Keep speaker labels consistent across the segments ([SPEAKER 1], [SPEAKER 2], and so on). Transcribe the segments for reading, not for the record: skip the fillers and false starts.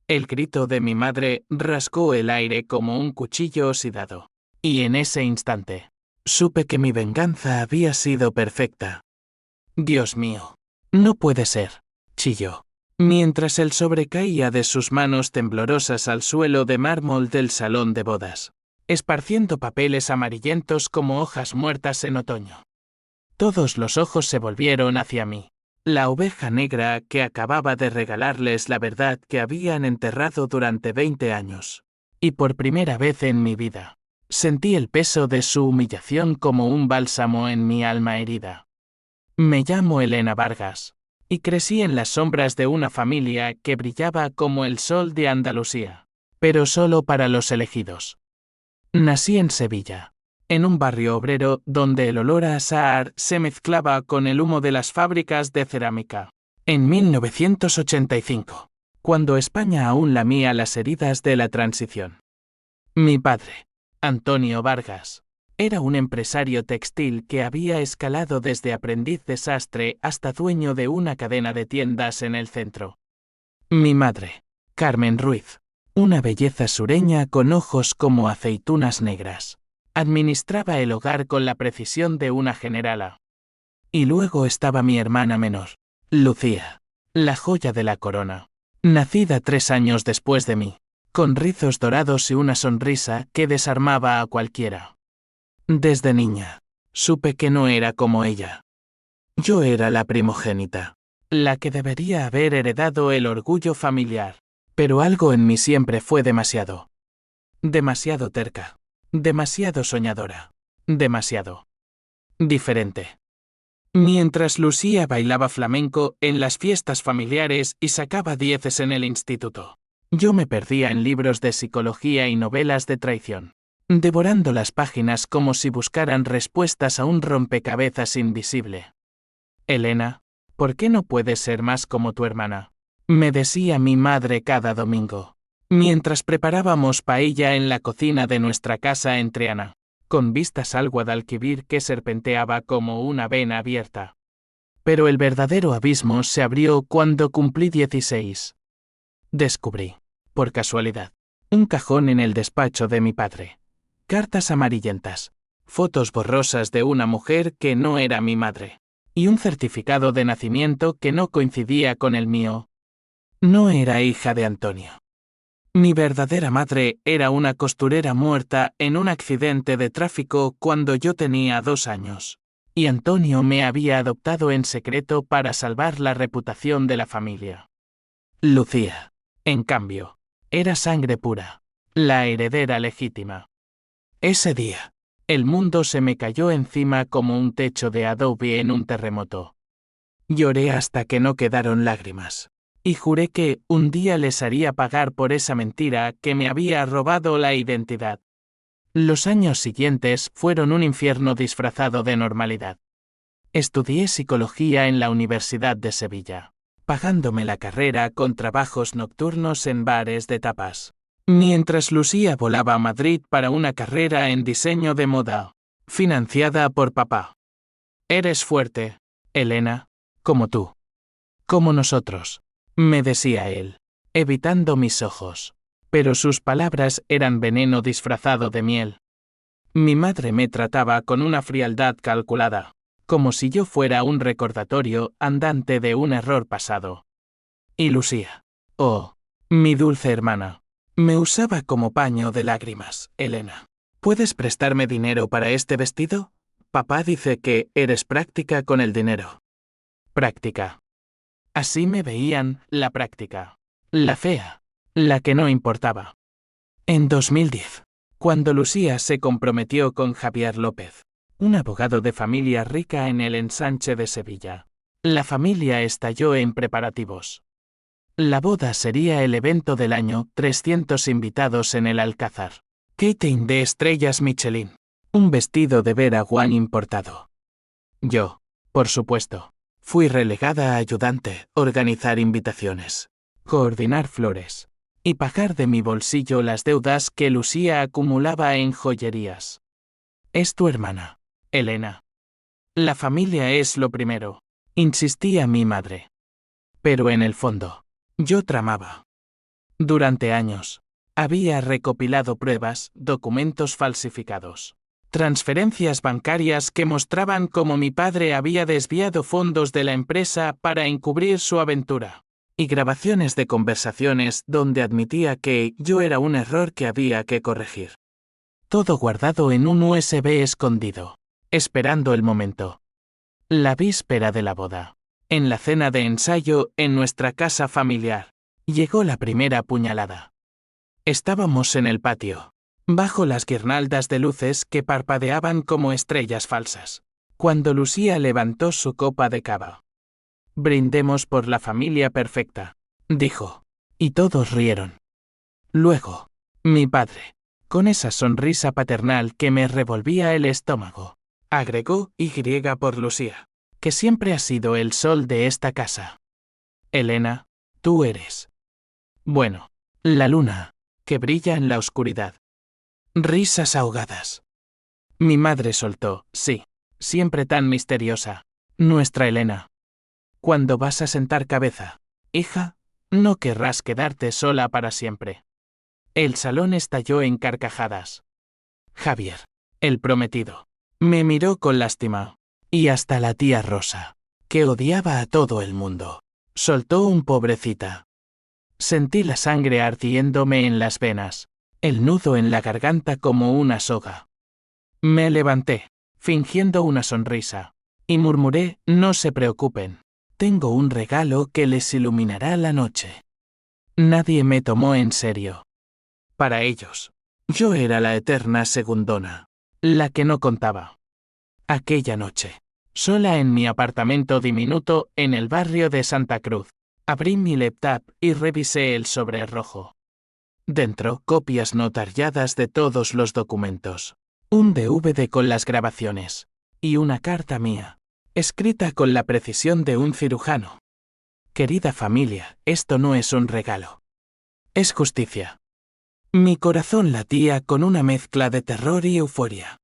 [SPEAKER 1] El grito de mi madre rasgó el aire como un cuchillo oxidado. Y en ese instante, supe que mi venganza había sido perfecta. Dios mío. No puede ser, chilló, mientras él sobrecaía de sus manos temblorosas al suelo de mármol del salón de bodas, esparciendo papeles amarillentos como hojas muertas en otoño. Todos los ojos se volvieron hacia mí. La oveja negra que acababa de regalarles la verdad que habían enterrado durante 20 años. Y por primera vez en mi vida, sentí el peso de su humillación como un bálsamo en mi alma herida. Me llamo Elena Vargas, y crecí en las sombras de una familia que brillaba como el sol de Andalucía, pero solo para los elegidos. Nací en Sevilla, en un barrio obrero donde el olor a azahar se mezclaba con el humo de las fábricas de cerámica. En 1985, cuando España aún lamía las heridas de la transición. Mi padre, Antonio Vargas, era un empresario textil que había escalado desde aprendiz de sastre hasta dueño de una cadena de tiendas en el centro. Mi madre, Carmen Ruiz, una belleza sureña con ojos como aceitunas negras, administraba el hogar con la precisión de una generala. Y luego estaba mi hermana menor, Lucía, la joya de la corona, nacida 3 años después de mí, con rizos dorados y una sonrisa que desarmaba a cualquiera. Desde niña, supe que no era como ella. Yo era la primogénita, la que debería haber heredado el orgullo familiar, pero algo en mí siempre fue demasiado. Demasiado terca, demasiado soñadora, demasiado diferente. Mientras Lucía bailaba flamenco en las fiestas familiares y sacaba 10 en el instituto, yo me perdía en libros de psicología y novelas de traición, devorando las páginas como si buscaran respuestas a un rompecabezas invisible. Elena, ¿por qué no puedes ser más como tu hermana?, me decía mi madre cada domingo, mientras preparábamos paella en la cocina de nuestra casa en Triana, con vistas al Guadalquivir que serpenteaba como una vena abierta. Pero el verdadero abismo se abrió cuando cumplí 16. Descubrí, por casualidad, un cajón en el despacho de mi padre. Cartas amarillentas, fotos borrosas de una mujer que no era mi madre, y un certificado de nacimiento que no coincidía con el mío. No era hija de Antonio. Mi verdadera madre era una costurera muerta en un accidente de tráfico cuando yo tenía 2 años, y Antonio me había adoptado en secreto para salvar la reputación de la familia. Lucía, en cambio, era sangre pura, la heredera legítima. Ese día, el mundo se me cayó encima como un techo de adobe en un terremoto. Lloré hasta que no quedaron lágrimas. Y juré que un día les haría pagar por esa mentira que me había robado la identidad. Los años siguientes fueron un infierno disfrazado de normalidad. Estudié psicología en la Universidad de Sevilla, pagándome la carrera con trabajos nocturnos en bares de tapas, mientras Lucía volaba a Madrid para una carrera en diseño de moda, financiada por papá. Eres fuerte, Elena, como tú. Como nosotros, me decía él, evitando mis ojos, pero sus palabras eran veneno disfrazado de miel. Mi madre me trataba con una frialdad calculada, como si yo fuera un recordatorio andante de un error pasado. Y Lucía, oh, mi dulce hermana, me usaba como paño de lágrimas. Elena, ¿puedes prestarme dinero para este vestido? Papá dice que eres práctica con el dinero. Práctica. Así me veían, la práctica. La fea. La que no importaba. En 2010, cuando Lucía se comprometió con Javier López, un abogado de familia rica en el Ensanche de Sevilla, la familia estalló en preparativos. La boda sería el evento del año, 300 invitados en el Alcázar. Catering de estrellas Michelin. Un vestido de Vera Wang importado. Yo, por supuesto, fui relegada a ayudante, organizar invitaciones, coordinar flores, y pagar de mi bolsillo las deudas que Lucía acumulaba en joyerías. Es tu hermana, Elena. La familia es lo primero, insistía mi madre. Pero en el fondo, yo tramaba. Durante años, había recopilado pruebas, documentos falsificados, transferencias bancarias que mostraban cómo mi padre había desviado fondos de la empresa para encubrir su aventura, y grabaciones de conversaciones donde admitía que yo era un error que había que corregir. Todo guardado en un USB escondido, esperando el momento. La víspera de la boda, en la cena de ensayo en nuestra casa familiar, llegó la primera puñalada. Estábamos en el patio, bajo las guirnaldas de luces que parpadeaban como estrellas falsas, cuando Lucía levantó su copa de cava. «Brindemos por la familia perfecta», dijo, y todos rieron. Luego, mi padre, con esa sonrisa paternal que me revolvía el estómago, agregó Y por Lucía, que siempre ha sido el sol de esta casa. Elena, tú eres. Bueno, la luna, que brilla en la oscuridad. Risas ahogadas. Mi madre soltó, sí, siempre tan misteriosa, nuestra Elena. Cuando vas a sentar cabeza, hija, no querrás quedarte sola para siempre. El salón estalló en carcajadas. Javier, el prometido, me miró con lástima, y hasta la tía Rosa, que odiaba a todo el mundo, soltó un pobrecita. Sentí la sangre ardiéndome en las venas, el nudo en la garganta como una soga. Me levanté, fingiendo una sonrisa, y murmuré, no se preocupen, tengo un regalo que les iluminará la noche. Nadie me tomó en serio. Para ellos, yo era la eterna segundona, la que no contaba. Aquella noche, sola en mi apartamento diminuto en el barrio de Santa Cruz, abrí mi laptop y revisé el sobre rojo. Dentro, copias notalladas de todos los documentos, un DVD con las grabaciones, y una carta mía, escrita con la precisión de un cirujano. Querida familia, esto no es un regalo. Es justicia. Mi corazón latía con una mezcla de terror y euforia.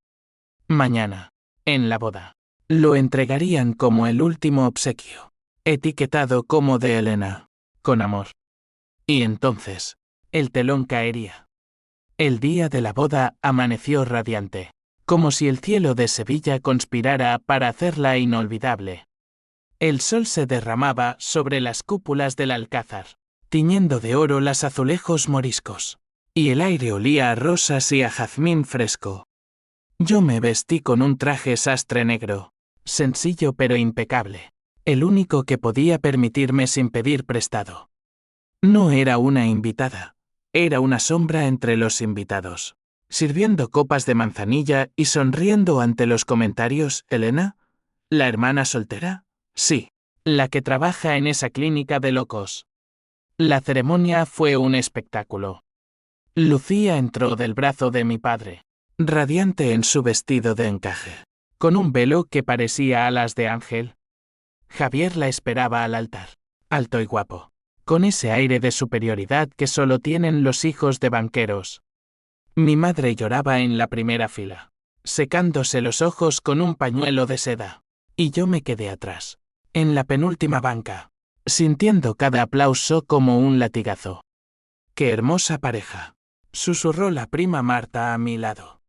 [SPEAKER 1] Mañana, en la boda, lo entregarían como el último obsequio, etiquetado como de Elena, con amor. Y entonces, el telón caería. El día de la boda amaneció radiante, como si el cielo de Sevilla conspirara para hacerla inolvidable. El sol se derramaba sobre las cúpulas del alcázar, tiñendo de oro los azulejos moriscos, y el aire olía a rosas y a jazmín fresco. Yo me vestí con un traje sastre negro, sencillo pero impecable, el único que podía permitirme sin pedir prestado. No era una invitada, era una sombra entre los invitados, sirviendo copas de manzanilla y sonriendo ante los comentarios. ¿Elena? ¿La hermana soltera? Sí, la que trabaja en esa clínica de locos. La ceremonia fue un espectáculo. Lucía entró del brazo de mi padre, radiante en su vestido de encaje, con un velo que parecía alas de ángel. Javier la esperaba al altar, alto y guapo, con ese aire de superioridad que solo tienen los hijos de banqueros. Mi madre lloraba en la primera fila, secándose los ojos con un pañuelo de seda, y yo me quedé atrás, en la penúltima banca, sintiendo cada aplauso como un latigazo. ¡Qué hermosa pareja!, susurró la prima Marta a mi lado.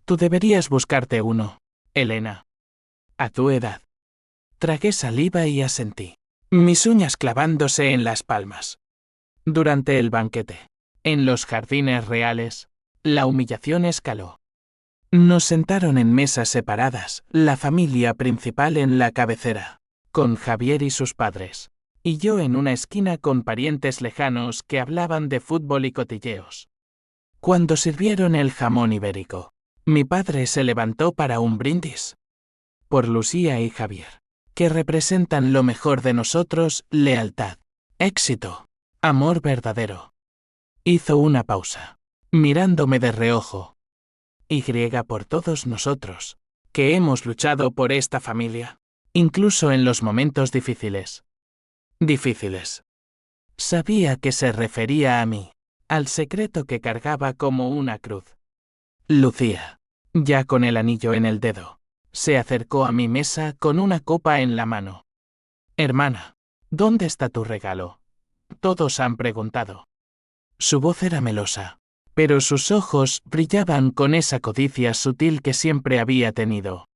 [SPEAKER 1] Tú deberías buscarte uno, Elena. A tu edad. Tragué saliva y asentí, mis uñas clavándose en las palmas. Durante el banquete, en los jardines reales, la humillación escaló. Nos sentaron en mesas separadas, la familia principal en la cabecera, con Javier y sus padres, y yo en una esquina con parientes lejanos que hablaban de fútbol y cotilleos. Cuando sirvieron el jamón ibérico, mi padre se levantó para un brindis. Por Lucía y Javier, que representan lo mejor de nosotros, lealtad, éxito, amor verdadero. Hizo una pausa, mirándome de reojo. Y por todos nosotros, que hemos luchado por esta familia, incluso en los momentos difíciles. Difíciles. Sabía que se refería a mí, al secreto que cargaba como una cruz. Lucía, ya con el anillo en el dedo, se acercó a mi mesa con una copa en la mano. Hermana, ¿dónde está tu regalo? Todos han preguntado. Su voz era melosa, pero sus ojos brillaban con esa codicia sutil que siempre había tenido.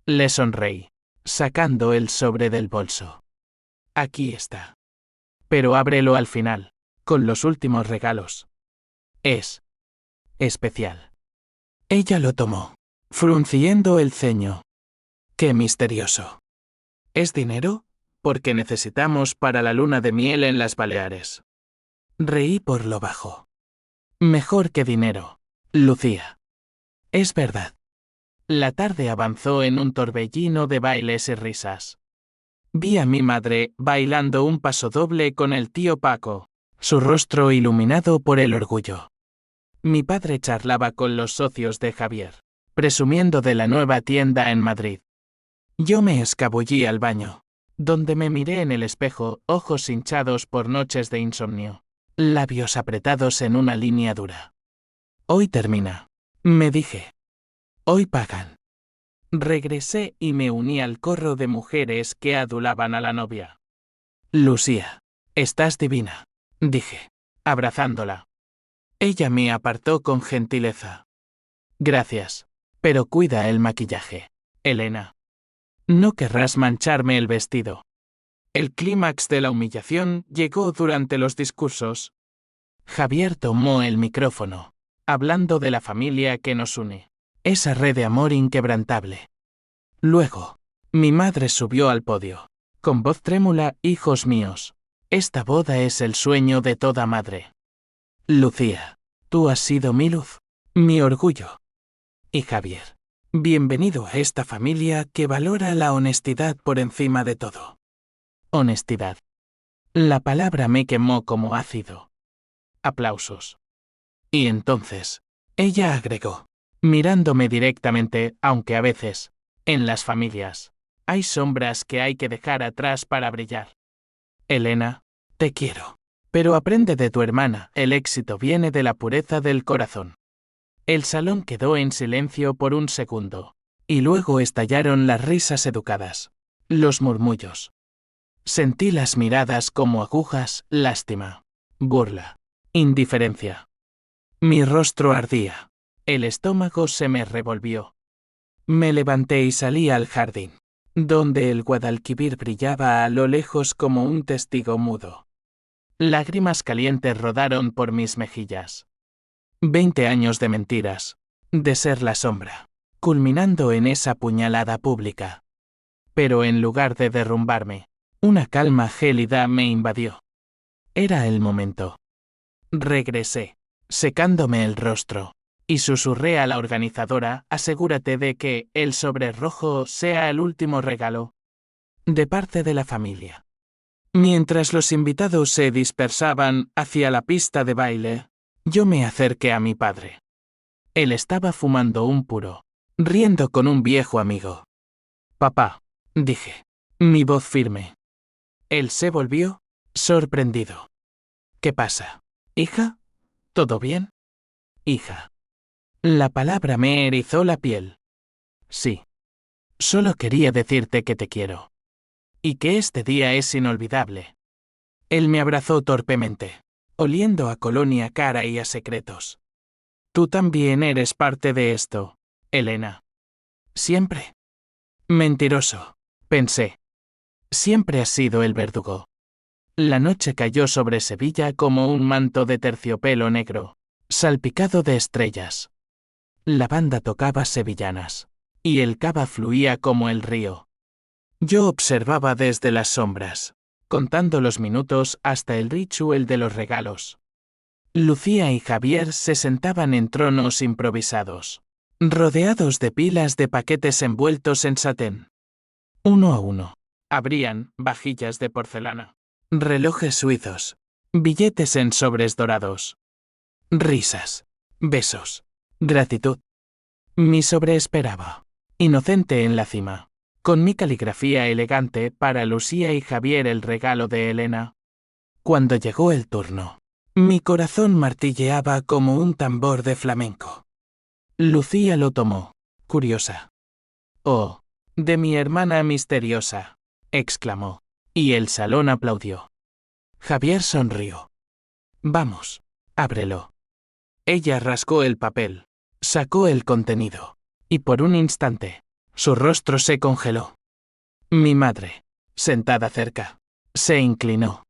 [SPEAKER 1] Le sonreí, sacando el sobre del bolso. Aquí está. Pero ábrelo al final, con los últimos regalos. Es especial. Ella lo tomó, frunciendo el ceño. ¡Qué misterioso! ¿Es dinero? Porque necesitamos para la luna de miel en las Baleares. Reí por lo bajo. Mejor que dinero, Lucía. Es verdad. La tarde avanzó en un torbellino de bailes y risas. Vi a mi madre bailando un pasodoble con el tío Paco, su rostro iluminado por el orgullo. Mi padre charlaba con los socios de Javier, presumiendo de la nueva tienda en Madrid. Yo me escabullí al baño, donde me miré en el espejo, ojos hinchados por noches de insomnio, labios apretados en una línea dura. Hoy termina, me dije. Hoy pagan. Regresé y me uní al corro de mujeres que adulaban a la novia. Lucía, estás divina, dije, abrazándola. Ella me apartó con gentileza. Gracias, pero cuida el maquillaje, Elena. No querrás mancharme el vestido. El clímax de la humillación llegó durante los discursos. Javier tomó el micrófono, hablando de la familia que nos une, esa red de amor inquebrantable. Luego, mi madre subió al podio, con voz trémula: hijos míos, esta boda es el sueño de toda madre. Lucía, tú has sido mi luz, mi orgullo. Y Javier, bienvenido a esta familia que valora la honestidad por encima de todo. Honestidad. La palabra me quemó como ácido. Aplausos. Y entonces, ella agregó, mirándome directamente, aunque a veces, en las familias, hay sombras que hay que dejar atrás para brillar. Elena, te quiero. Pero aprende de tu hermana, el éxito viene de la pureza del corazón. El salón quedó en silencio por un segundo, y luego estallaron las risas educadas, los murmullos. Sentí las miradas como agujas: lástima, burla, indiferencia. Mi rostro ardía, el estómago se me revolvió. Me levanté y salí al jardín, donde el Guadalquivir brillaba a lo lejos como un testigo mudo. Lágrimas calientes rodaron por mis mejillas. 20 años de mentiras, de ser la sombra, culminando en esa puñalada pública. Pero en lugar de derrumbarme, una calma gélida me invadió. Era el momento. Regresé, secándome el rostro, y susurré a la organizadora: asegúrate de que el sobre rojo sea el último regalo. De parte de la familia. Mientras los invitados se dispersaban hacia la pista de baile, yo me acerqué a mi padre. Él estaba fumando un puro, riendo con un viejo amigo. Papá, dije, mi voz firme. Él se volvió, sorprendido. ¿Qué pasa, hija? ¿Todo bien? Hija. La palabra me erizó la piel. Sí. Solo quería decirte que te quiero. Y que este día es inolvidable. Él me abrazó torpemente, oliendo a colonia cara y a secretos. Tú también eres parte de esto, Elena. Siempre. Mentiroso, pensé. Siempre has sido el verdugo. La noche cayó sobre Sevilla como un manto de terciopelo negro, salpicado de estrellas. La banda tocaba sevillanas, y el cava fluía como el río. Yo observaba desde las sombras, contando los minutos hasta el ritual de los regalos. Lucía y Javier se sentaban en tronos improvisados, rodeados de pilas de paquetes envueltos en satén. Uno a uno, abrían vajillas de porcelana, relojes suizos, billetes en sobres dorados. Risas, besos, gratitud. Mi sobre esperaba, inocente en la cima, con mi caligrafía elegante para Lucía y Javier el regalo de Elena. Cuando llegó el turno, mi corazón martilleaba como un tambor de flamenco. Lucía lo tomó, curiosa. «Oh, de mi hermana misteriosa», exclamó, y el salón aplaudió. Javier sonrió. «Vamos, Ábrelo. Ella rascó el papel, sacó el contenido, y por un instante, su rostro se congeló. Mi madre, sentada cerca, se inclinó.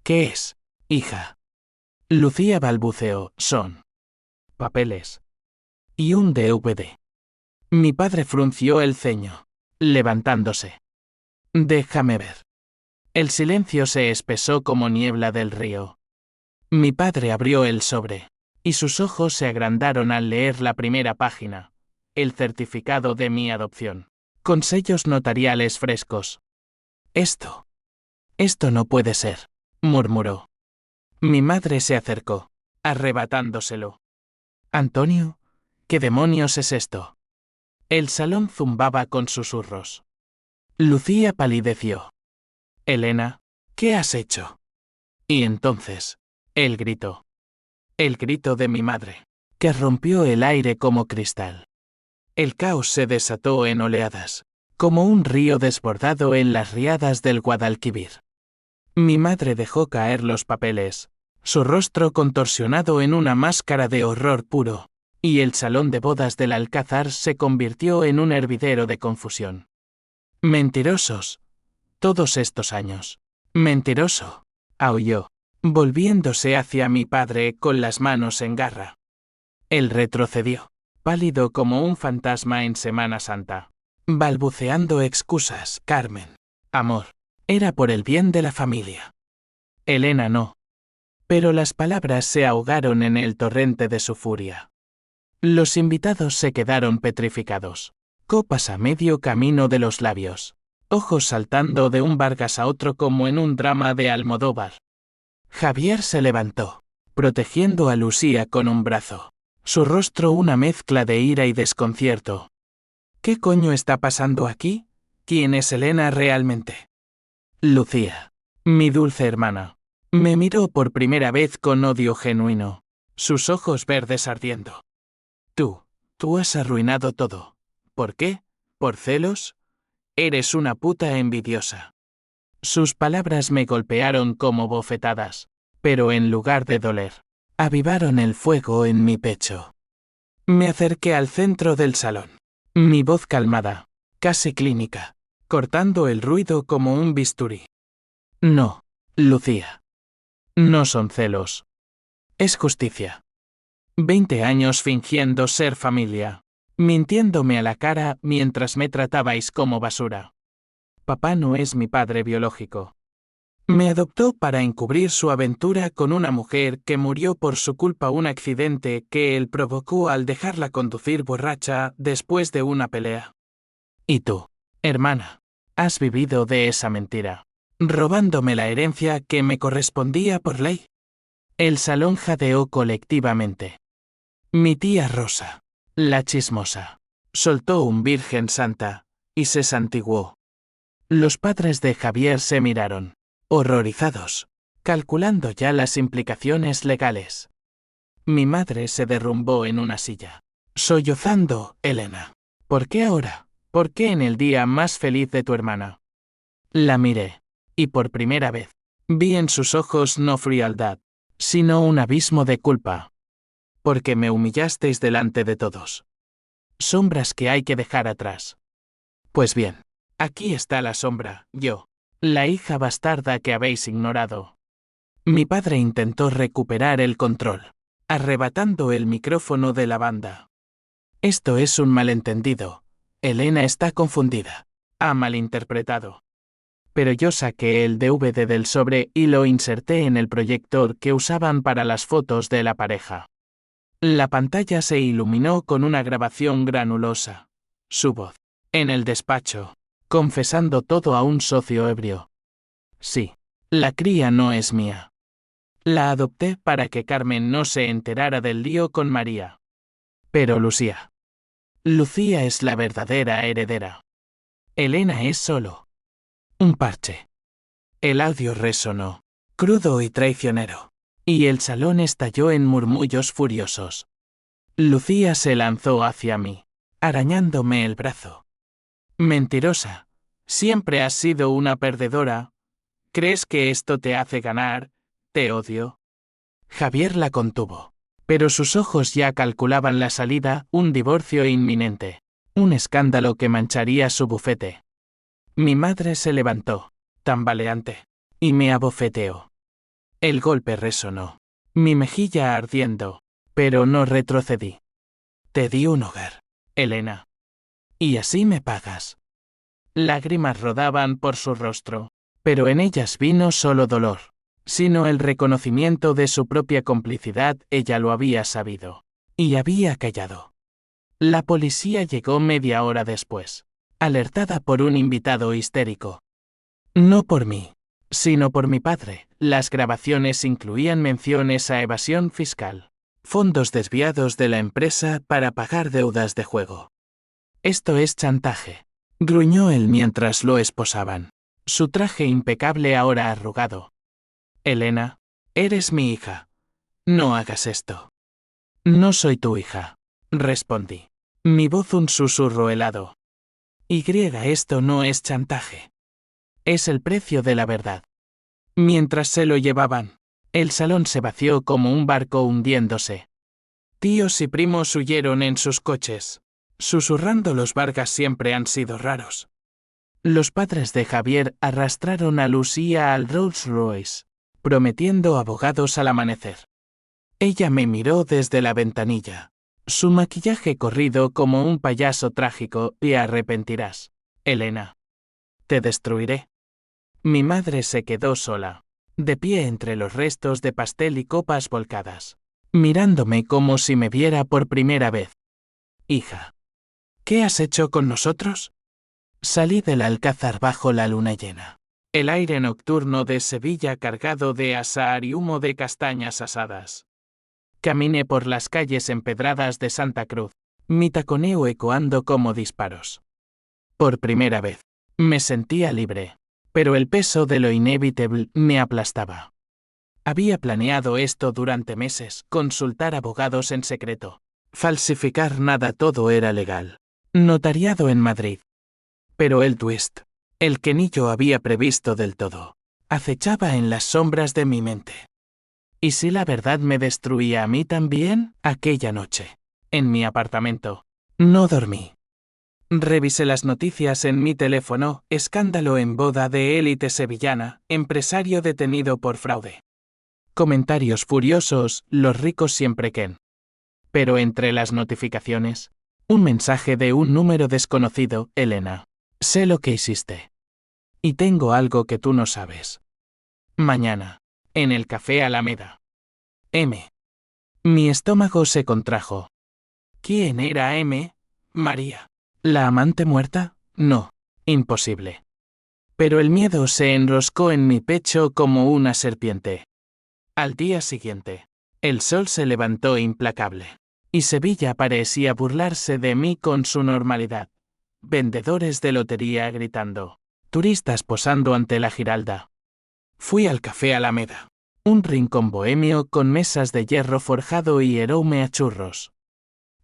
[SPEAKER 1] ¿Qué es, hija? Lucía balbuceó, son papeles. Y un DVD. Mi padre frunció el ceño, levantándose. Déjame ver. El silencio se espesó como niebla del río. Mi padre abrió el sobre, y sus ojos se agrandaron al leer la primera página, el certificado de mi adopción, con sellos notariales frescos. Esto no puede ser, murmuró. Mi madre se acercó, arrebatándoselo. Antonio, ¿qué demonios es esto? El salón zumbaba con susurros. Lucía palideció. Elena, ¿qué has hecho? Y entonces, el grito. El grito de mi madre, que rompió el aire como cristal. El caos se desató en oleadas, como un río desbordado en las riadas del Guadalquivir. Mi madre dejó caer los papeles, su rostro contorsionado en una máscara de horror puro, y el salón de bodas del Alcázar se convirtió en un hervidero de confusión. Mentirosos. Todos estos años. Mentiroso, aulló, volviéndose hacia mi padre con las manos en garra. Él retrocedió, pálido como un fantasma en Semana Santa, balbuceando excusas. Carmen, amor, era por el bien de la familia. Elena no. Pero las palabras se ahogaron en el torrente de su furia. Los invitados se quedaron petrificados, copas a medio camino de los labios, ojos saltando de un Vargas a otro como en un drama de Almodóvar. Javier se levantó, protegiendo a Lucía con un brazo, su rostro una mezcla de ira y desconcierto. ¿Qué coño está pasando aquí? ¿Quién es Elena realmente? Lucía, mi dulce hermana, me miró por primera vez con odio genuino, sus ojos verdes ardiendo. Tú has arruinado todo. ¿Por qué? ¿Por celos? Eres una puta envidiosa. Sus palabras me golpearon como bofetadas, pero en lugar de doler, avivaron el fuego en mi pecho. Me acerqué al centro del salón. Mi voz calmada, casi clínica, cortando el ruido como un bisturí. No, Lucía. No son celos. Es justicia. 20 años fingiendo ser familia, mintiéndome a la cara mientras me tratabais como basura. Papá no es mi padre biológico. Me adoptó para encubrir su aventura con una mujer que murió por su culpa un accidente que él provocó al dejarla conducir borracha después de una pelea. Y tú, hermana, has vivido de esa mentira, robándome la herencia que me correspondía por ley. El salón jadeó colectivamente. Mi tía Rosa, la chismosa, soltó un Virgen Santa, y se santiguó. Los padres de Javier se miraron, horrorizados, calculando ya las implicaciones legales. Mi madre se derrumbó en una silla, sollozando. Elena, ¿por qué ahora? ¿Por qué en el día más feliz de tu hermana? La miré, y por primera vez, vi en sus ojos no frialdad, sino un abismo de culpa. Porque me humillasteis delante de todos. Sombras que hay que dejar atrás. Pues bien, aquí está la sombra, yo, la hija bastarda que habéis ignorado. Mi padre intentó recuperar el control, arrebatando el micrófono de la banda. Esto es un malentendido. Elena está confundida. Ha malinterpretado. Pero yo saqué el DVD del sobre y lo inserté en el proyector que usaban para las fotos de la pareja. La pantalla se iluminó con una grabación granulosa. Su voz, en el despacho, confesando todo a un socio ebrio. Sí, la cría no es mía. La adopté para que Carmen no se enterara del lío con María. Pero Lucía es la verdadera heredera. Elena es solo un parche. El audio resonó, crudo y traicionero, y el salón estalló en murmullos furiosos. Lucía se lanzó hacia mí, arañándome el brazo. Mentirosa, siempre has sido una perdedora. ¿Crees que esto te hace ganar? Te odio. Javier la contuvo. Pero sus ojos ya calculaban la salida, un divorcio inminente. Un escándalo que mancharía su bufete. Mi madre se levantó, tambaleante, y me abofeteó. El golpe resonó. Mi mejilla ardiendo, pero no retrocedí. Te di un hogar, Elena. Y así me pagas. Lágrimas rodaban por su rostro, pero en ellas vino solo dolor, sino el reconocimiento de su propia complicidad. Ella lo había sabido, y había callado. La policía llegó media hora después, alertada por un invitado histérico. No por mí, sino por mi padre. Las grabaciones incluían menciones a evasión fiscal, fondos desviados de la empresa para pagar deudas de juego. Esto es chantaje, gruñó él mientras lo esposaban, su traje impecable ahora arrugado. Elena, eres mi hija. No hagas esto. No soy tu hija, respondí. Mi voz un susurro helado. Esto no es chantaje. Es el precio de la verdad. Mientras se lo llevaban, el salón se vació como un barco hundiéndose. Tíos y primos huyeron en sus coches. Susurrando, los Vargas siempre han sido raros. Los padres de Javier arrastraron a Lucía al Rolls Royce, prometiendo abogados al amanecer. Ella me miró desde la ventanilla. Su maquillaje corrido como un payaso trágico. Te arrepentirás, Elena. Te destruiré. Mi madre se quedó sola, de pie entre los restos de pastel y copas volcadas, mirándome como si me viera por primera vez. Hija, ¿qué has hecho con nosotros? Salí del alcázar bajo la luna llena. El aire nocturno de Sevilla cargado de azahar y humo de castañas asadas. Caminé por las calles empedradas de Santa Cruz, mi taconeo ecoando como disparos. Por primera vez, me sentía libre, pero el peso de lo inevitable me aplastaba. Había planeado esto durante meses, consultar abogados en secreto. Falsificar nada, todo era legal. Notariado en Madrid. Pero el twist, el que ni yo había previsto del todo, acechaba en las sombras de mi mente. ¿Y si la verdad me destruía a mí también? Aquella noche, en mi apartamento, no dormí. Revisé las noticias en mi teléfono. Escándalo en boda de élite sevillana, empresario detenido por fraude. Comentarios furiosos, los ricos siempre quen. Pero entre las notificaciones, un mensaje de un número desconocido. Elena, sé lo que hiciste. Y tengo algo que tú no sabes. Mañana, en el Café Alameda. M. Mi estómago se contrajo. ¿Quién era M? María. ¿La amante muerta? No, imposible. Pero el miedo se enroscó en mi pecho como una serpiente. Al día siguiente, el sol se levantó implacable, y Sevilla parecía burlarse de mí con su normalidad. Vendedores de lotería gritando, turistas posando ante la Giralda. Fui al Café Alameda, un rincón bohemio con mesas de hierro forjado y aroma a churros.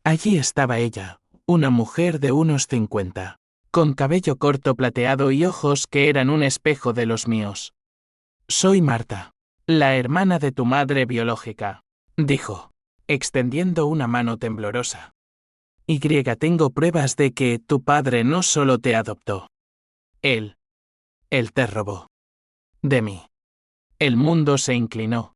[SPEAKER 1] Allí estaba ella, una mujer de unos 50, con cabello corto plateado y ojos que eran un espejo de los míos. Soy Marta, la hermana de tu madre biológica, dijo, extendiendo una mano temblorosa. Tengo pruebas de que tu padre no solo te adoptó. Él te robó. De mí. El mundo se inclinó.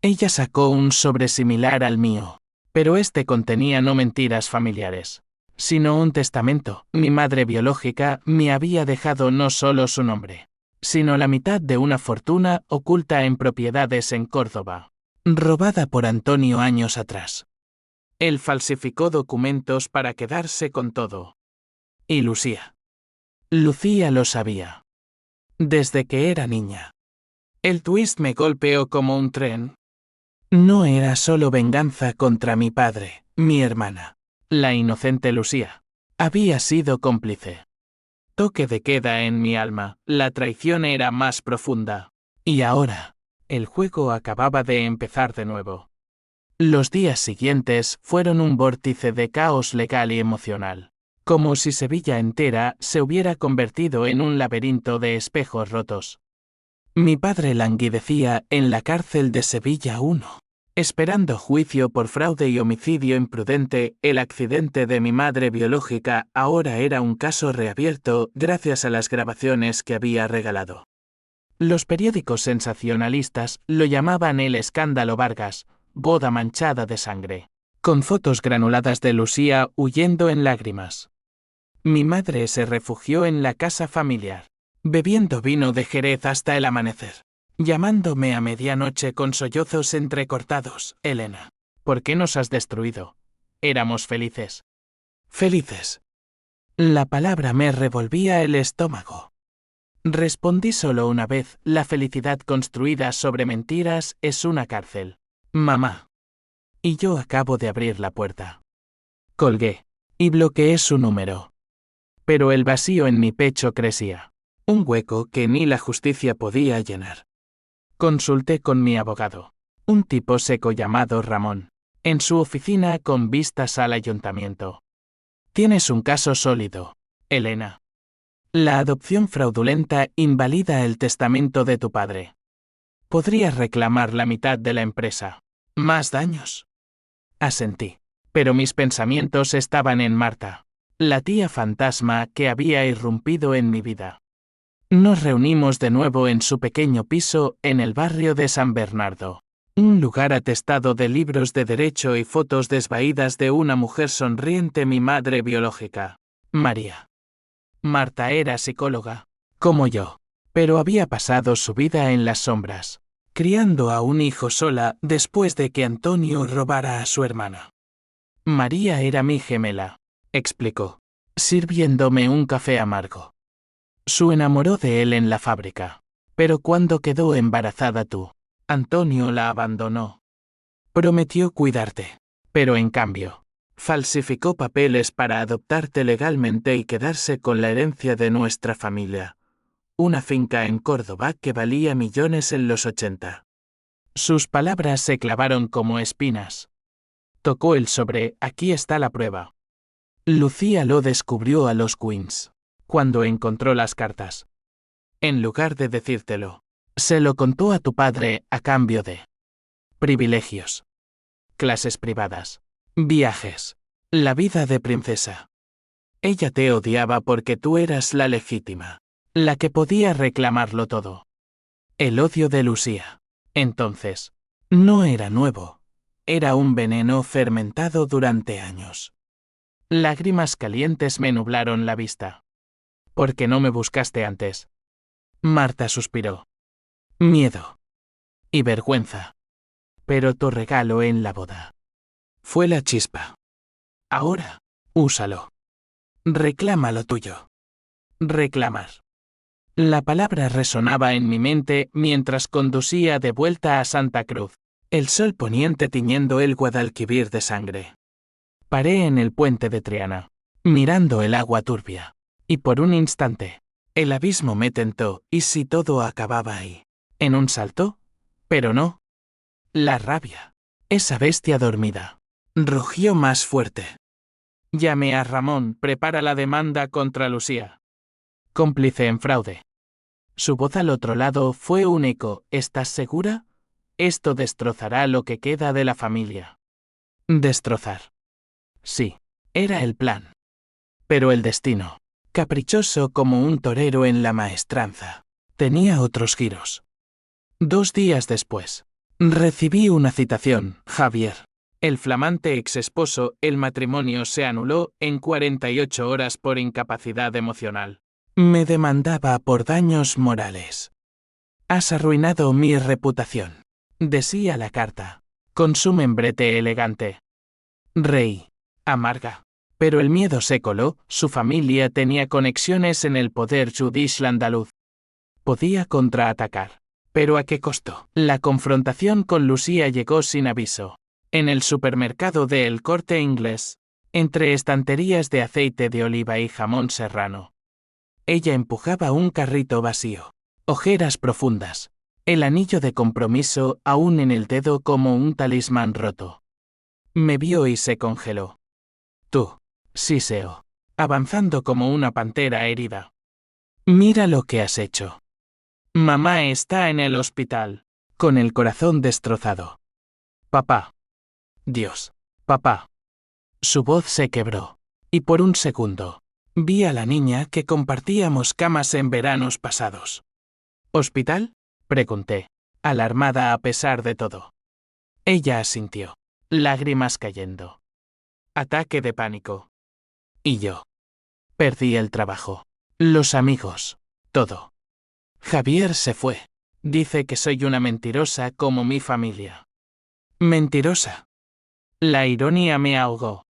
[SPEAKER 1] Ella sacó un sobre similar al mío, pero este contenía no mentiras familiares, sino un testamento. Mi madre biológica me había dejado no solo su nombre, sino la mitad de una fortuna oculta en propiedades en Córdoba, robada por Antonio años atrás. Él falsificó documentos para quedarse con todo. Y Lucía lo sabía. Desde que era niña. El twist me golpeó como un tren. No era solo venganza contra mi padre, mi hermana. La inocente Lucía había sido cómplice. Toque de queda en mi alma, la traición era más profunda. Y ahora, el juego acababa de empezar de nuevo. Los días siguientes fueron un vórtice de caos legal y emocional, como si Sevilla entera se hubiera convertido en un laberinto de espejos rotos. Mi padre languidecía en la cárcel de Sevilla 1. Esperando juicio por fraude y homicidio imprudente, el accidente de mi madre biológica ahora era un caso reabierto gracias a las grabaciones que había regalado. Los periódicos sensacionalistas lo llamaban el escándalo Vargas, boda manchada de sangre, con fotos granuladas de Lucía huyendo en lágrimas. Mi madre se refugió en la casa familiar, bebiendo vino de Jerez hasta el amanecer, llamándome a medianoche con sollozos entrecortados. Elena, ¿por qué nos has destruido? Éramos felices. Felices. La palabra me revolvía el estómago. Respondí solo una vez: la felicidad construida sobre mentiras es una cárcel. Mamá. Y yo acabo de abrir la puerta. Colgué y bloqueé su número. Pero el vacío en mi pecho crecía, un hueco que ni la justicia podía llenar. Consulté con mi abogado, un tipo seco llamado Ramón, en su oficina con vistas al ayuntamiento. Tienes un caso sólido, Elena. La adopción fraudulenta invalida el testamento de tu padre. Podrías reclamar la mitad de la empresa. ¿Más daños? Asentí, pero mis pensamientos estaban en Marta, la tía fantasma que había irrumpido en mi vida. Nos reunimos de nuevo en su pequeño piso en el barrio de San Bernardo, un lugar atestado de libros de derecho y fotos desvaídas de una mujer sonriente, mi madre biológica, María. Marta era psicóloga, como yo, pero había pasado su vida en las sombras, criando a un hijo sola después de que Antonio robara a su hermana. María era mi gemela, explicó, sirviéndome un café amargo. Se enamoró de él en la fábrica, pero cuando quedó embarazada Antonio la abandonó. Prometió cuidarte, pero en cambio, falsificó papeles para adoptarte legalmente y quedarse con la herencia de nuestra familia, una finca en Córdoba que valía millones en los 80. Sus palabras se clavaron como espinas. Tocó el sobre: aquí está la prueba. Lucía lo descubrió a los Queens, cuando encontró las cartas. En lugar de decírtelo, se lo contó a tu padre a cambio de privilegios, clases privadas, viajes, la vida de princesa. Ella te odiaba porque tú eras la legítima, la que podía reclamarlo todo. El odio de Lucía, entonces, no era nuevo, era un veneno fermentado durante años. Lágrimas calientes me nublaron la vista. ¿Por qué no me buscaste antes? Marta suspiró. Miedo. Y vergüenza. Pero tu regalo en la boda fue la chispa. Ahora, úsalo. Reclama lo tuyo. Reclamar. La palabra resonaba en mi mente mientras conducía de vuelta a Santa Cruz, el sol poniente tiñendo el Guadalquivir de sangre. Paré en el puente de Triana, mirando el agua turbia, y por un instante, el abismo me tentó. ¿Y si todo acababa ahí? ¿En un salto? Pero no. La rabia, esa bestia dormida, rugió más fuerte. Llamé a Ramón: prepara la demanda contra Lucía. Cómplice en fraude. Su voz al otro lado fue un eco: ¿estás segura? Esto destrozará lo que queda de la familia. Destrozar. Sí, era el plan. Pero el destino, caprichoso como un torero en la maestranza, tenía otros giros. 2 días después, recibí una citación: Javier, el flamante exesposo. El matrimonio se anuló en 48 horas por incapacidad emocional. Me demandaba por daños morales. Has arruinado mi reputación, decía la carta, con su membrete elegante. Reí, amarga. Pero el miedo se coló: su familia tenía conexiones en el poder judicial andaluz. Podía contraatacar. ¿Pero a qué costo? La confrontación con Lucía llegó sin aviso. En el supermercado de El Corte Inglés, entre estanterías de aceite de oliva y jamón serrano. Ella empujaba un carrito vacío. Ojeras profundas. El anillo de compromiso aún en el dedo como un talismán roto. Me vio y se congeló. Tú, siseó, avanzando como una pantera herida. Mira lo que has hecho. Mamá está en el hospital, con el corazón destrozado. Papá. Dios. Papá. Su voz se quebró. Y por un segundo, vi a la niña que compartíamos camas en veranos pasados. ¿Hospital? Pregunté, alarmada a pesar de todo. Ella asintió, lágrimas cayendo. Ataque de pánico. Y yo. Perdí el trabajo. Los amigos. Todo. Javier se fue. Dice que soy una mentirosa como mi familia. ¿Mentirosa? La ironía me ahogó.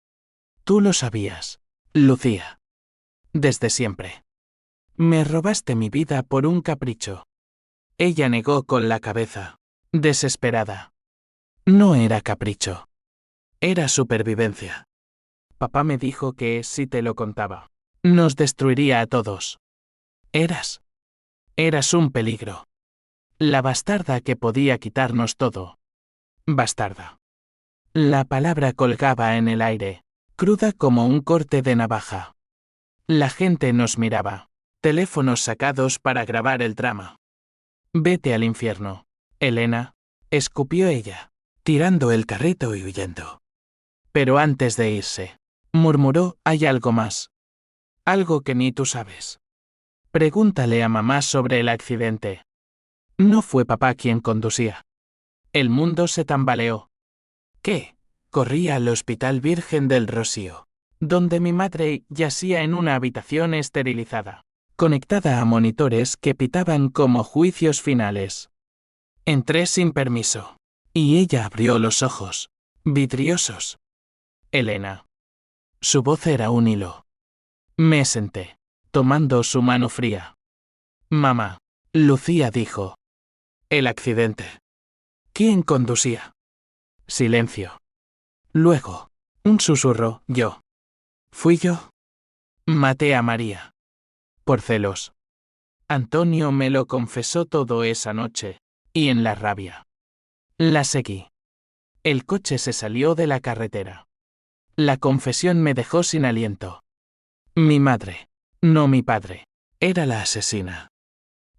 [SPEAKER 1] Tú lo sabías, Lucía. Desde siempre. Me robaste mi vida por un capricho. Ella negó con la cabeza, desesperada. No era capricho. Era supervivencia. Papá me dijo que, si te lo contaba, nos destruiría a todos. Eras un peligro. La bastarda que podía quitarnos todo. Bastarda. La palabra colgaba en el aire, cruda como un corte de navaja. La gente nos miraba, teléfonos sacados para grabar el drama. Vete al infierno, Elena, escupió ella, tirando el carrito y huyendo. Pero antes de irse, murmuró, hay algo más. Algo que ni tú sabes. Pregúntale a mamá sobre el accidente. No fue papá quien conducía. El mundo se tambaleó. ¿Qué? Corrí al Hospital Virgen del Rocío, donde mi madre yacía en una habitación esterilizada, conectada a monitores que pitaban como juicios finales. Entré sin permiso, y ella abrió los ojos, vidriosos. Elena. Su voz era un hilo. Me senté, tomando su mano fría. Mamá, Lucía dijo. El accidente. ¿Quién conducía? Silencio. Luego, un susurro, yo. ¿Fui yo? Maté a María. Por celos. Antonio me lo confesó todo esa noche, y en la rabia. La seguí. El coche se salió de la carretera. La confesión me dejó sin aliento. Mi madre, no mi padre, era la asesina.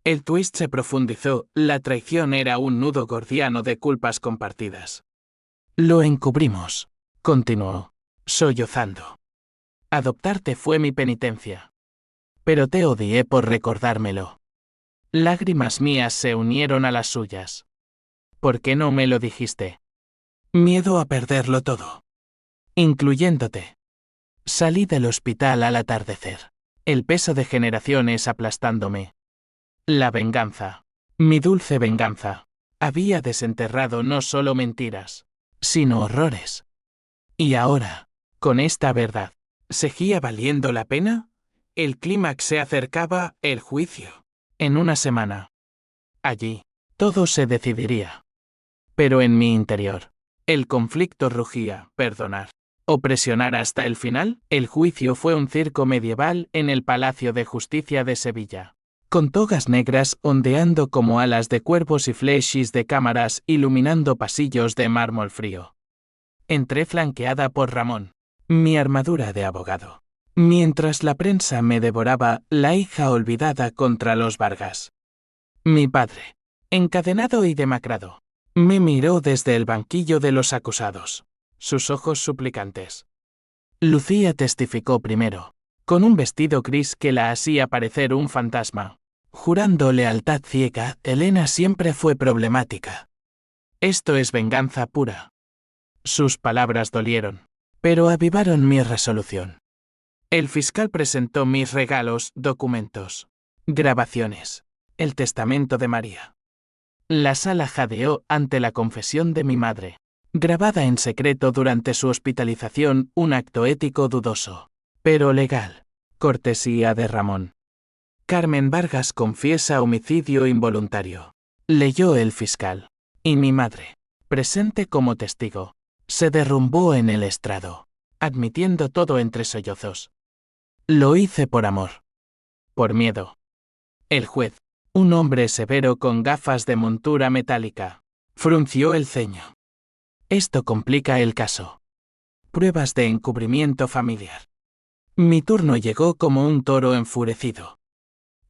[SPEAKER 1] El twist se profundizó, la traición era un nudo gordiano de culpas compartidas. Lo encubrimos, continuó, sollozando. Adoptarte fue mi penitencia. Pero te odié por recordármelo. Lágrimas mías se unieron a las suyas. ¿Por qué no me lo dijiste? Miedo a perderlo todo. Incluyéndote. Salí del hospital al atardecer. El peso de generaciones aplastándome. La venganza. Mi dulce venganza. Había desenterrado no solo mentiras, sino horrores. Y ahora, con esta verdad, ¿seguía valiendo la pena? El clímax se acercaba, el juicio. En una semana. Allí, todo se decidiría. Pero en mi interior, el conflicto rugía, perdonar. ¿O presionar hasta el final? El juicio fue un circo medieval en el Palacio de Justicia de Sevilla, con togas negras ondeando como alas de cuervos y flashes de cámaras iluminando pasillos de mármol frío. Entré flanqueada por Ramón, mi armadura de abogado, mientras la prensa me devoraba, la hija olvidada contra los Vargas. Mi padre, encadenado y demacrado, me miró desde el banquillo de los acusados, sus ojos suplicantes. Lucía testificó primero, con un vestido gris que la hacía parecer un fantasma. Jurando lealtad ciega, Elena siempre fue problemática. Esto es venganza pura. Sus palabras dolieron, pero avivaron mi resolución. El fiscal presentó mis regalos, documentos, grabaciones, el testamento de María. La sala jadeó ante la confesión de mi madre, grabada en secreto durante su hospitalización, un acto ético dudoso, pero legal, cortesía de Ramón. Carmen Vargas confiesa homicidio involuntario, leyó el fiscal, y mi madre, presente como testigo, se derrumbó en el estrado, admitiendo todo entre sollozos. Lo hice por amor. Por miedo. El juez, un hombre severo con gafas de montura metálica, frunció el ceño. Esto complica el caso. Pruebas de encubrimiento familiar. Mi turno llegó como un toro enfurecido.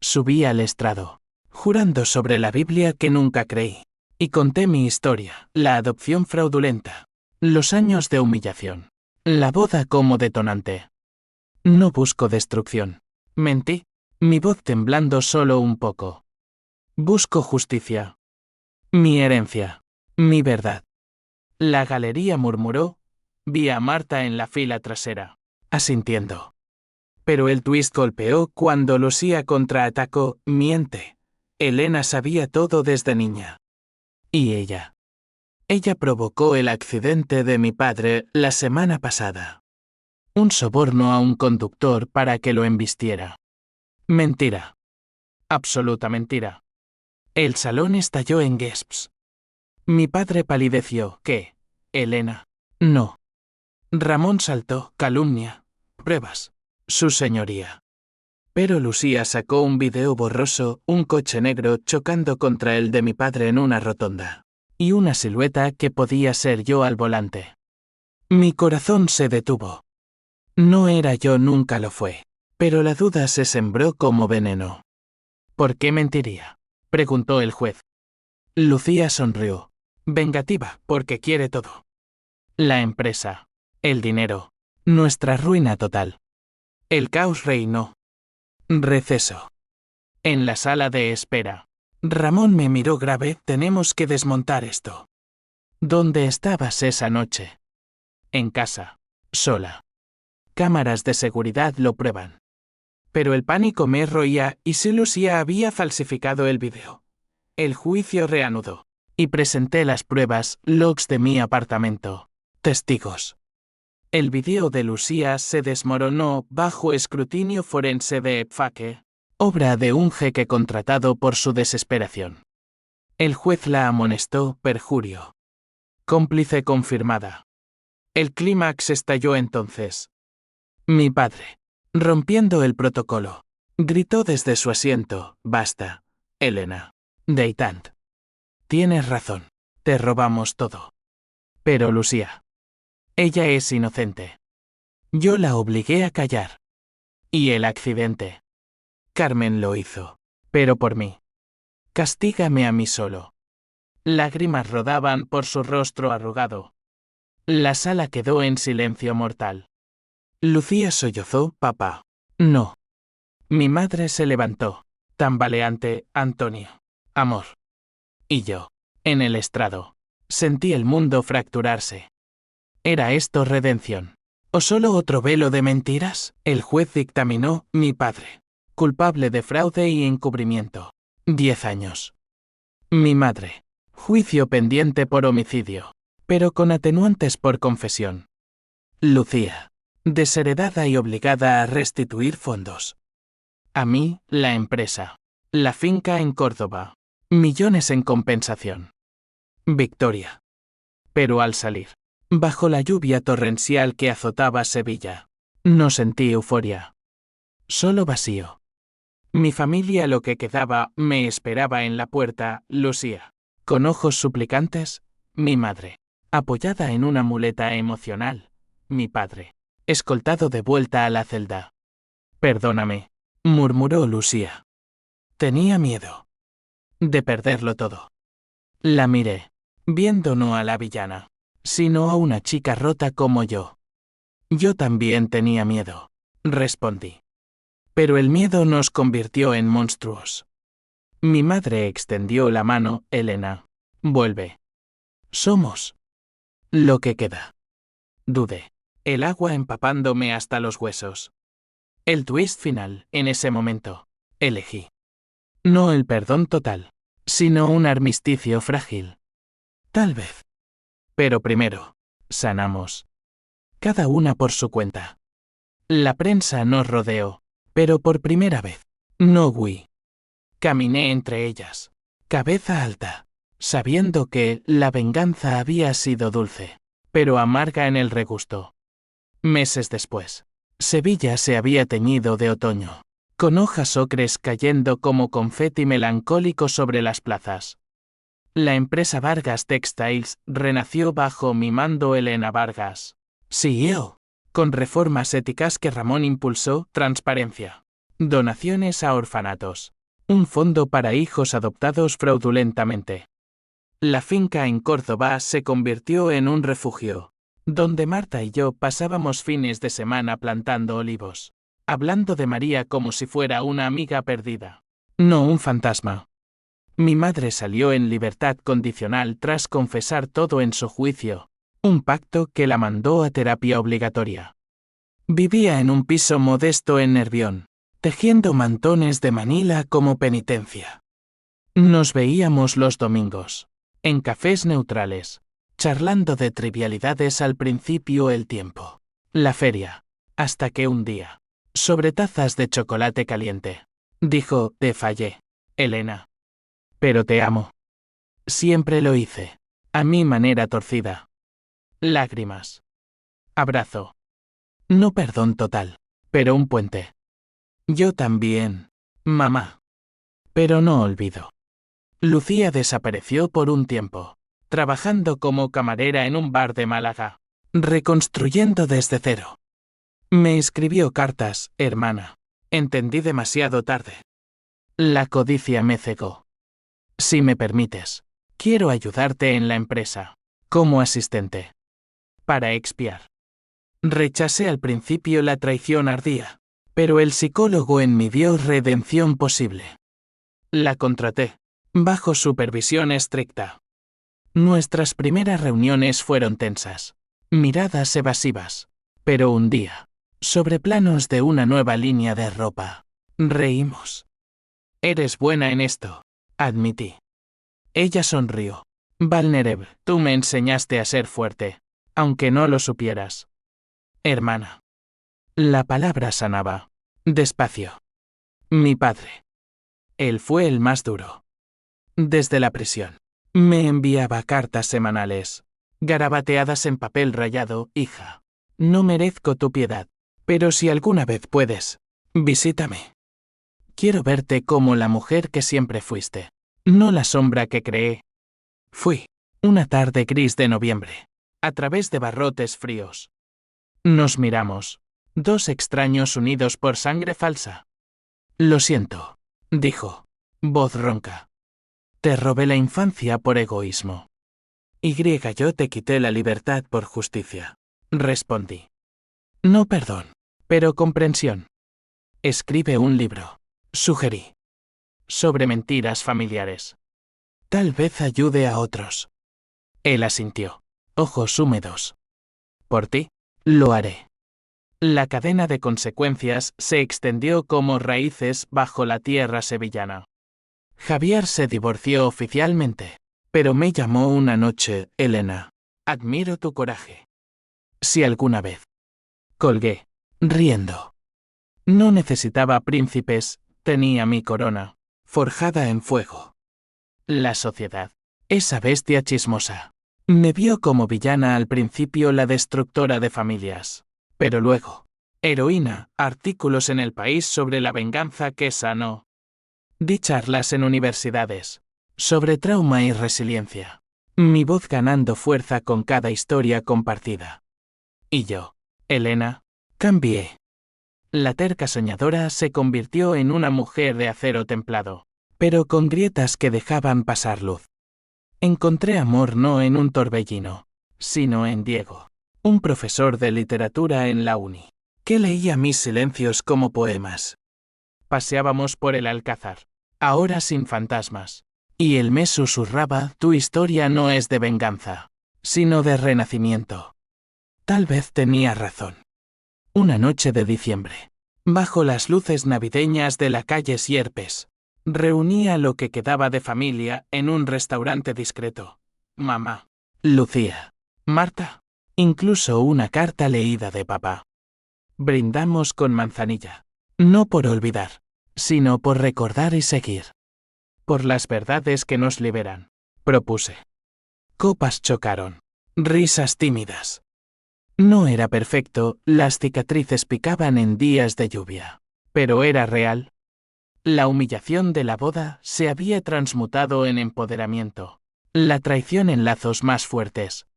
[SPEAKER 1] Subí al estrado, jurando sobre la Biblia que nunca creí. Y conté mi historia, la adopción fraudulenta, los años de humillación, la boda como detonante. No busco destrucción. Mentí, mi voz temblando solo un poco. Busco justicia. Mi herencia. Mi verdad. La galería murmuró. Vi a Marta en la fila trasera, asintiendo. Pero el twist golpeó cuando Lucía contraatacó. Miente. Elena sabía todo desde niña. Y ella. Ella provocó el accidente de mi padre la semana pasada. Un soborno a un conductor para que lo embistiera. Mentira. Absoluta mentira. El salón estalló en gesps. Mi padre palideció. ¿Qué? Elena. No. Ramón saltó. Calumnia. Pruebas. Su señoría. Pero Lucía sacó un video borroso, un coche negro chocando contra el de mi padre en una rotonda. Y una silueta que podía ser yo al volante. Mi corazón se detuvo. No era yo, nunca lo fue. Pero la duda se sembró como veneno. ¿Por qué mentiría?, preguntó el juez. Lucía sonrió. Vengativa, porque quiere todo. La empresa. El dinero. Nuestra ruina total. El caos reinó. Receso. En la sala de espera. Ramón me miró grave. Tenemos que desmontar esto. ¿Dónde estabas esa noche? En casa. Sola. Cámaras de seguridad lo prueban. Pero el pánico me roía, y si Lucía había falsificado el video. El juicio reanudó. Y presenté las pruebas, logs de mi apartamento. Testigos. El video de Lucía se desmoronó bajo escrutinio forense de Pfake, obra de un jeque contratado por su desesperación. El juez la amonestó. Perjurio. Cómplice confirmada. El clímax estalló entonces. Mi padre, rompiendo el protocolo, gritó desde su asiento. Basta, Elena. Deitant. Tienes razón. Te robamos todo. Pero Lucía. Ella es inocente. Yo la obligué a callar. Y el accidente. Carmen lo hizo. Pero por mí. Castígame a mí solo. Lágrimas rodaban por su rostro arrugado. La sala quedó en silencio mortal. Lucía sollozó. Papá. No. Mi madre se levantó. Tambaleante. Antonio. Amor. Y yo, en el estrado, sentí el mundo fracturarse. ¿Era esto redención? ¿O solo otro velo de mentiras? El juez dictaminó. Mi padre, culpable de fraude y encubrimiento. 10 años. Mi madre, juicio pendiente por homicidio, pero con atenuantes por confesión. Lucía, desheredada y obligada a restituir fondos. A mí, la empresa, la finca en Córdoba, millones en compensación. Victoria. Pero al salir, bajo la lluvia torrencial que azotaba Sevilla, no sentí euforia. Solo vacío. Mi familia, lo que quedaba, me esperaba en la puerta. Lucía, con ojos suplicantes. Mi madre, apoyada en una muleta emocional. Mi padre, escoltado de vuelta a la celda. Perdóname, murmuró Lucía. Tenía miedo de perderlo todo. La miré, viendo no a la villana, sino a una chica rota como yo. Yo también tenía miedo, respondí. Pero el miedo nos convirtió en monstruos. Mi madre extendió la mano. Elena, vuelve. Somos lo que queda. Dudé, el agua empapándome hasta los huesos. El twist final, en ese momento, elegí. No el perdón total, sino un armisticio frágil. Tal vez. Pero primero, sanamos. Cada una por su cuenta. La prensa nos rodeó, pero por primera vez, no huí. Caminé entre ellas, cabeza alta, sabiendo que la venganza había sido dulce, pero amarga en el regusto. Meses después, Sevilla se había teñido de otoño, con hojas ocres cayendo como confeti melancólico sobre las plazas. La empresa Vargas Textiles renació bajo mi mando. Elena Vargas, CEO, con reformas éticas que Ramón impulsó. Transparencia, donaciones a orfanatos, un fondo para hijos adoptados fraudulentamente. La finca en Córdoba se convirtió en un refugio, donde Marta y yo pasábamos fines de semana plantando olivos, hablando de María como si fuera una amiga perdida, no un fantasma. Mi madre salió en libertad condicional tras confesar todo en su juicio, un pacto que la mandó a terapia obligatoria. Vivía en un piso modesto en Nervión, tejiendo mantones de Manila como penitencia. Nos veíamos los domingos, en cafés neutrales, charlando de trivialidades al principio el tiempo, la feria, hasta que un día, sobre tazas de chocolate caliente, dijo, te fallé, Elena. Pero te amo. Siempre lo hice, a mi manera torcida. Lágrimas. Abrazo. No perdón total, pero un puente. Yo también, mamá. Pero no olvido. Lucía desapareció por un tiempo, trabajando como camarera en un bar de Málaga, reconstruyendo desde cero. Me escribió cartas, hermana. Entendí demasiado tarde. La codicia me cegó. Si me permites, quiero ayudarte en la empresa, como asistente. Para expiar. Rechacé al principio la traición ardía, pero el psicólogo en mí vio redención posible. La contraté, bajo supervisión estricta. Nuestras primeras reuniones fueron tensas, miradas evasivas, pero un día, sobre planos de una nueva línea de ropa, reímos. Eres buena en esto, admití. Ella sonrió. Vulnerable, tú me enseñaste a ser fuerte, aunque no lo supieras. Hermana. La palabra sanaba. Despacio. Mi padre. Él fue el más duro. Desde la prisión. Me enviaba cartas semanales, garabateadas en papel rayado, hija. No merezco tu piedad, pero si alguna vez puedes, visítame. Quiero verte como la mujer que siempre fuiste, no la sombra que creé. Fui, una tarde gris de noviembre, a través de barrotes fríos. Nos miramos, dos extraños unidos por sangre falsa. Lo siento, dijo, voz ronca. Te robé la infancia por egoísmo. Yo te quité la libertad por justicia, respondí. No perdón, pero comprensión. Escribe un libro, sugerí. Sobre mentiras familiares. Tal vez ayude a otros. Él asintió, ojos húmedos. Por ti, lo haré. La cadena de consecuencias se extendió como raíces bajo la tierra sevillana. Javier se divorció oficialmente, pero me llamó una noche, Elena. Admiro tu coraje. Si alguna vez. Colgué, riendo. No necesitaba príncipes, tenía mi corona, forjada en fuego. La sociedad, esa bestia chismosa, me vio como villana al principio, la destructora de familias, pero luego, heroína, artículos en El País sobre la venganza que sanó. Di charlas en universidades, sobre trauma y resiliencia, mi voz ganando fuerza con cada historia compartida. Y yo, Elena, cambié. La terca soñadora se convirtió en una mujer de acero templado, pero con grietas que dejaban pasar luz. Encontré amor no en un torbellino, sino en Diego, un profesor de literatura en la uni, que leía mis silencios como poemas. Paseábamos por el Alcázar, ahora sin fantasmas, y él me susurraba, tu historia no es de venganza, sino de renacimiento. Tal vez tenía razón. Una noche de diciembre, bajo las luces navideñas de la calle Sierpes, reunía lo que quedaba de familia en un restaurante discreto. Mamá, Lucía, Marta, incluso una carta leída de papá. Brindamos con manzanilla, no por olvidar, sino por recordar y seguir. Por las verdades que nos liberan, propuse. Copas chocaron, risas tímidas. No era perfecto, las cicatrices picaban en días de lluvia, pero era real. La humillación de la boda se había transmutado en empoderamiento, la traición en lazos más fuertes.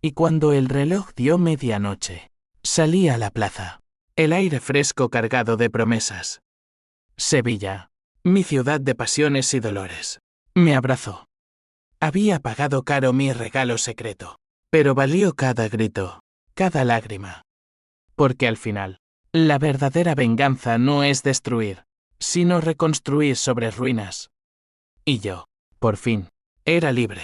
[SPEAKER 1] Y cuando el reloj dio medianoche, salí a la plaza, el aire fresco cargado de promesas. Sevilla, mi ciudad de pasiones y dolores, me abrazó. Había pagado caro mi regalo secreto, pero valió cada grito, cada lágrima. Porque al final, la verdadera venganza no es destruir, sino reconstruir sobre ruinas. Y yo, por fin, era libre.